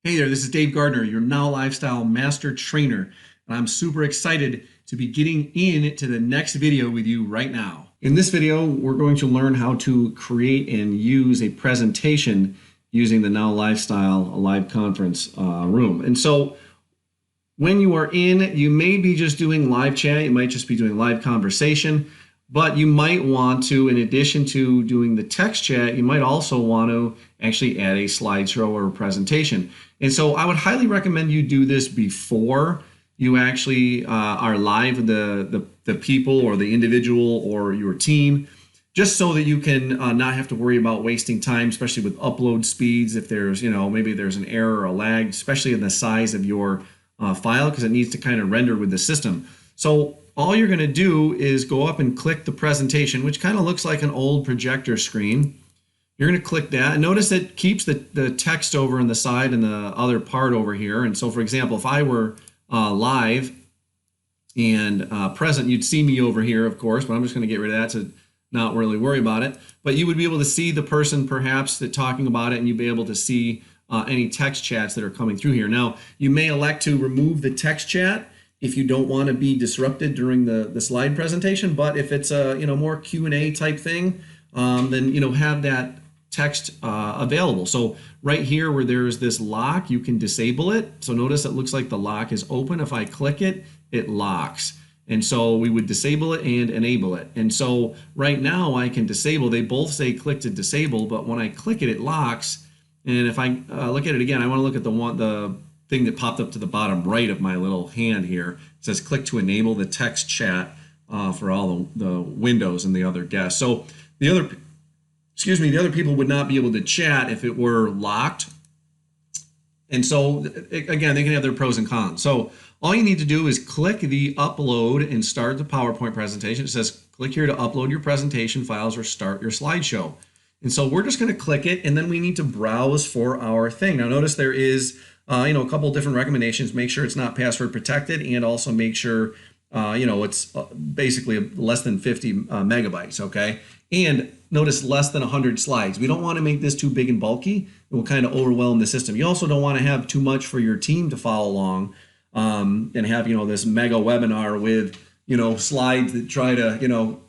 Hey there, this is Dave Gardner, your Now Lifestyle Master Trainer, and I'm super excited to be getting into the next video with you right now. In this video, we're going to learn how to create and use a presentation using the Now Lifestyle live conference room. And so when you are in, you may be just doing live chat, you might just be doing live conversation, but you might want to, in addition to doing the text chat, you might also want to actually add a slideshow or a presentation. And so I would highly recommend you do this before you actually are live with the people or the individual or your team, just so that you can not have to worry about wasting time, especially with upload speeds. If there's, maybe there's an error or a lag, especially in the size of your file, because it needs to kind of render with the system. So all you're going to do is go up and click the presentation, which kind of looks like an old projector screen. You're going to click that, and notice it keeps the text over on the side and the other part over here. And so, for example, if I were live and present, you'd see me over here, of course, but I'm just going to get rid of that to not really worry about it. But you would be able to see the person perhaps that talking about it, and you'd be able to see any text chats that are coming through here. Now, you may elect to remove the text chat if you don't want to be disrupted during the slide presentation, but if it's a more Q&A type thing, then have that text available. So right here where there's this lock, you can disable it. So notice it looks like the lock is open. If I click it, it locks. And so we would disable it and enable it. And so right now I can disable. They both say click to disable, but when I click it, it locks. And if I look at it again, I want to look at the thing that popped up to the bottom right of my little hand here. It says click to enable the text chat for all the windows and the other guests. So the other people would not be able to chat if it were locked. And so again, they can have their pros and cons. So all you need to do is click the upload and start the PowerPoint presentation. It says click here to upload your presentation files or start your slideshow. And so we're just going to click it, and then we need to browse for our thing. Now notice there is a couple different recommendations. Make sure it's not password protected, and also make sure it's basically less than 50 megabytes, okay? And notice less than 100 slides. We don't want to make this too big and bulky. It will kind of overwhelm the system. You also don't want to have too much for your team to follow along and have, this mega webinar with, slides that try to,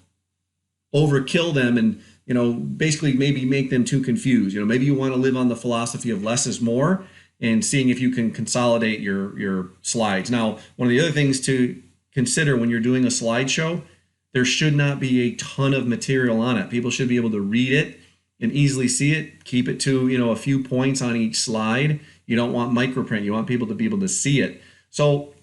overkill them and, basically maybe make them too confused. Maybe you want to live on the philosophy of less is more and seeing if you can consolidate your slides. Now, one of the other things to consider when you're doing a slideshow, there should not be a ton of material on it. People should be able to read it and easily see it. Keep it to, a few points on each slide. You don't want microprint. You want people to be able to see it. So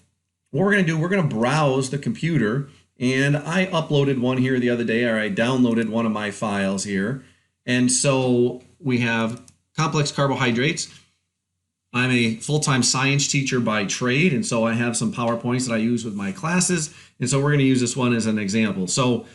what we're going to do, we're going to browse the computer. And I uploaded one here the other day, or I downloaded one of my files here. And so we have complex carbohydrates. I'm a full-time science teacher by trade, and so I have some PowerPoints that I use with my classes, and so we're going to use this one as an example. So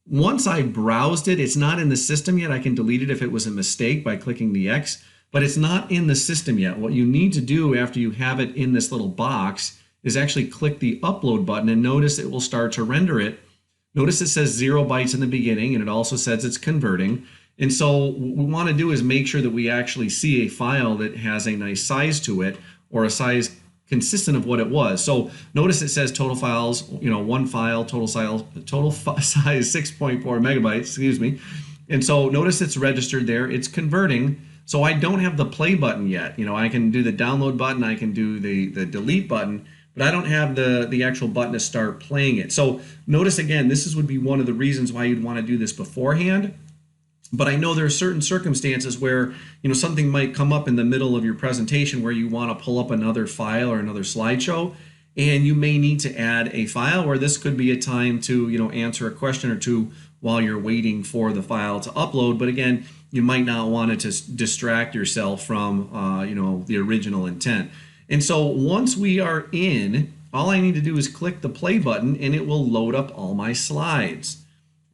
once I browsed it, it's not in the system yet. I can delete it if it was a mistake by clicking the X, but it's not in the system yet. What you need to do after you have it in this little box is actually click the upload button, and notice it will start to render it. Notice it says 0 bytes in the beginning, and it also says it's converting. And so what we want to do is make sure that we actually see a file that has a nice size to it, or a size consistent of what it was. So notice it says total files, one file, total size 6.4 megabytes, excuse me. And so notice it's registered there, it's converting. So I don't have the play button yet. I can do the download button, I can do the delete button, but I don't have the actual button to start playing it. So notice again, this would be one of the reasons why you'd want to do this beforehand. But I know there are certain circumstances where, something might come up in the middle of your presentation where you want to pull up another file or another slideshow, and you may need to add a file, where this could be a time to, answer a question or two while you're waiting for the file to upload. But again, you might not want it to distract yourself from, the original intent. And so once we are in, all I need to do is click the play button, and it will load up all my slides.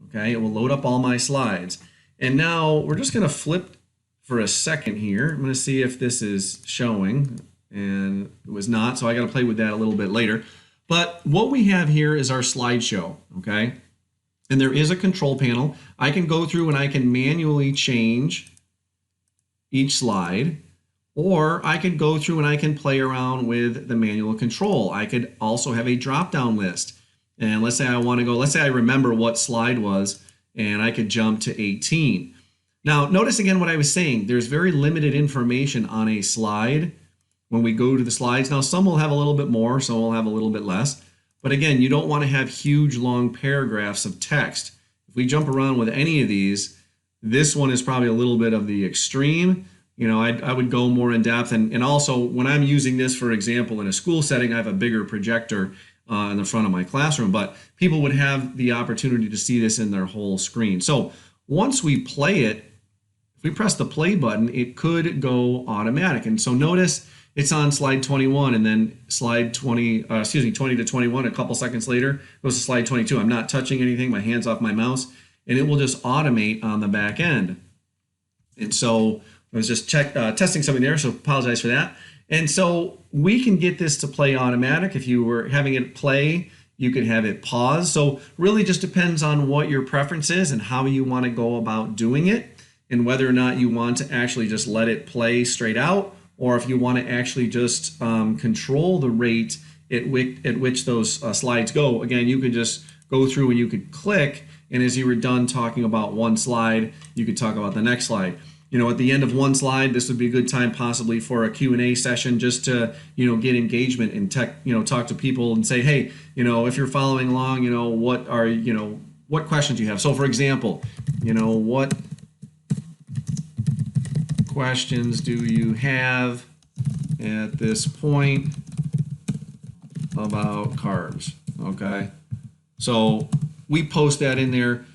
Okay, it will load up all my slides. And now we're just going to flip for a second here. I'm going to see if this is showing, and it was not, so I got to play with that a little bit later. But what we have here is our slideshow, okay? And there is a control panel. I can go through and I can manually change each slide, Or I could go through and I can play around with the manual control. I could also have a drop-down list. And let's say I want to go, let's say I remember what slide was, and I could jump to 18. Now, notice again what I was saying. There's very limited information on a slide when we go to the slides. Now, some will have a little bit more, some will have a little bit less. But again, you don't want to have huge, long paragraphs of text. If we jump around with any of these, this one is probably a little bit of the extreme. You know, I would go more in depth. And also, when I'm using this, for example, in a school setting, I have a bigger projector in the front of my classroom. But people would have the opportunity to see this in their whole screen. So once we play it, if we press the play button, it could go automatic. And so notice it's on slide 21, and then slide 20 to 21, a couple seconds later, goes to slide 22. I'm not touching anything, my hand's off my mouse, and it will just automate on the back end. And so I was just testing something there, so apologize for that. And so we can get this to play automatic. If you were having it play, you could have it pause. So really just depends on what your preference is and how you want to go about doing it, and whether or not you want to actually just let it play straight out, or if you want to actually just control the rate at which those slides go. Again, you could just go through and you could click, and as you were done talking about one slide, you could talk about the next slide. You know, at the end of one slide, this would be a good time possibly for a Q&A session, just to, you know, get engagement and talk to people and say, hey, you know, if you're following along, you know, what questions you have. So for example, you know, what questions do you have at this point about carbs? Okay, so we post that in there.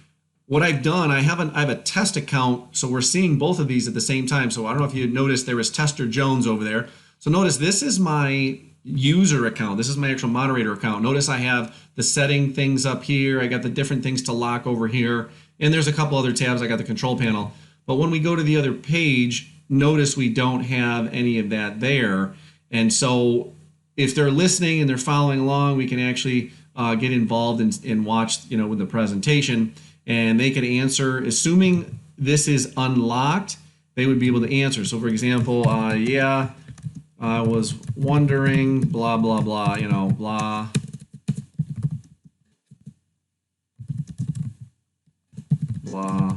What I've done, I have a test account, so we're seeing both of these at the same time. So I don't know if you noticed there was Tester Jones over there. So notice this is my user account. This is my actual moderator account. Notice I have the setting things up here. I got the different things to lock over here. And there's a couple other tabs. I got the control panel. But when we go to the other page, notice we don't have any of that there. And so if they're listening and they're following along, we can actually get involved and watch, you know, with the presentation. And they could answer, assuming this is unlocked, they would be able to answer. So for example, yeah, I was wondering, blah, blah, blah, you know, blah, blah,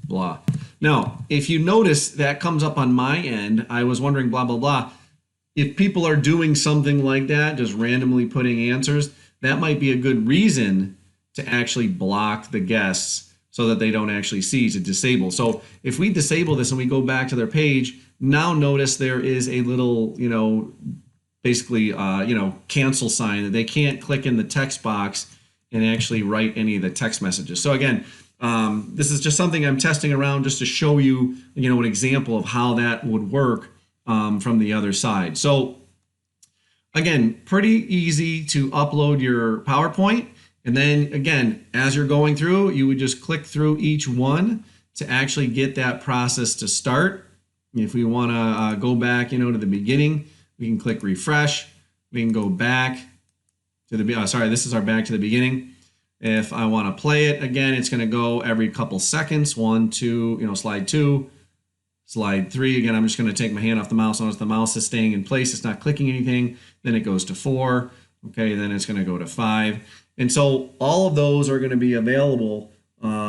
blah. Now, if you notice that comes up on my end, I was wondering, blah, blah, blah. If people are doing something like that, just randomly putting answers, that might be a good reason to actually block the guests so that they don't actually see, to disable. So if we disable this and we go back to their page, now notice there is a little, you know, basically, you know, cancel sign that they can't click in the text box and actually write any of the text messages. So again, this is just something I'm testing around just to show you, you know, an example of how that would work from the other side. So again, pretty easy to upload your PowerPoint. And then again, as you're going through, you would just click through each one to actually get that process to start. If we want to go back, you know, to the beginning, we can click refresh. We can go back to the, sorry, this is our back to the beginning. If I want to play it again, it's going to go every couple seconds. 1, 2, you know, slide 2, slide 3. Again, I'm just going to take my hand off the mouse. Notice the mouse is staying in place. It's not clicking anything. Then it goes to 4. Okay, then it's going to go to 5. And so all of those are going to be available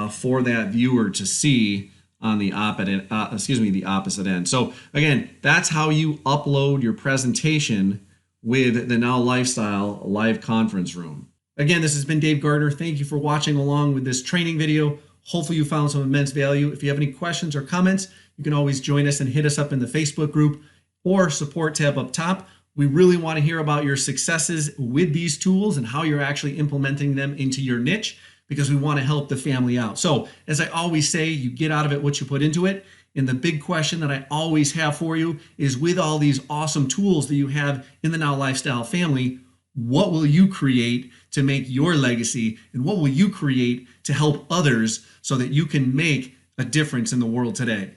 for that viewer to see on the opposite end. So again, that's how you upload your presentation with the Now Lifestyle live conference room. Again, this has been Dave Gardner. Thank you for watching along with this training video. Hopefully you found some immense value. If you have any questions or comments, you can always join us and hit us up in the Facebook group or support tab up top. We really want to hear about your successes with these tools and how you're actually implementing them into your niche, because we want to help the family out. So as I always say, you get out of it what you put into it. And the big question that I always have for you is, with all these awesome tools that you have in the Now Lifestyle family, what will you create to make your legacy? And what will you create to help others so that you can make a difference in the world today?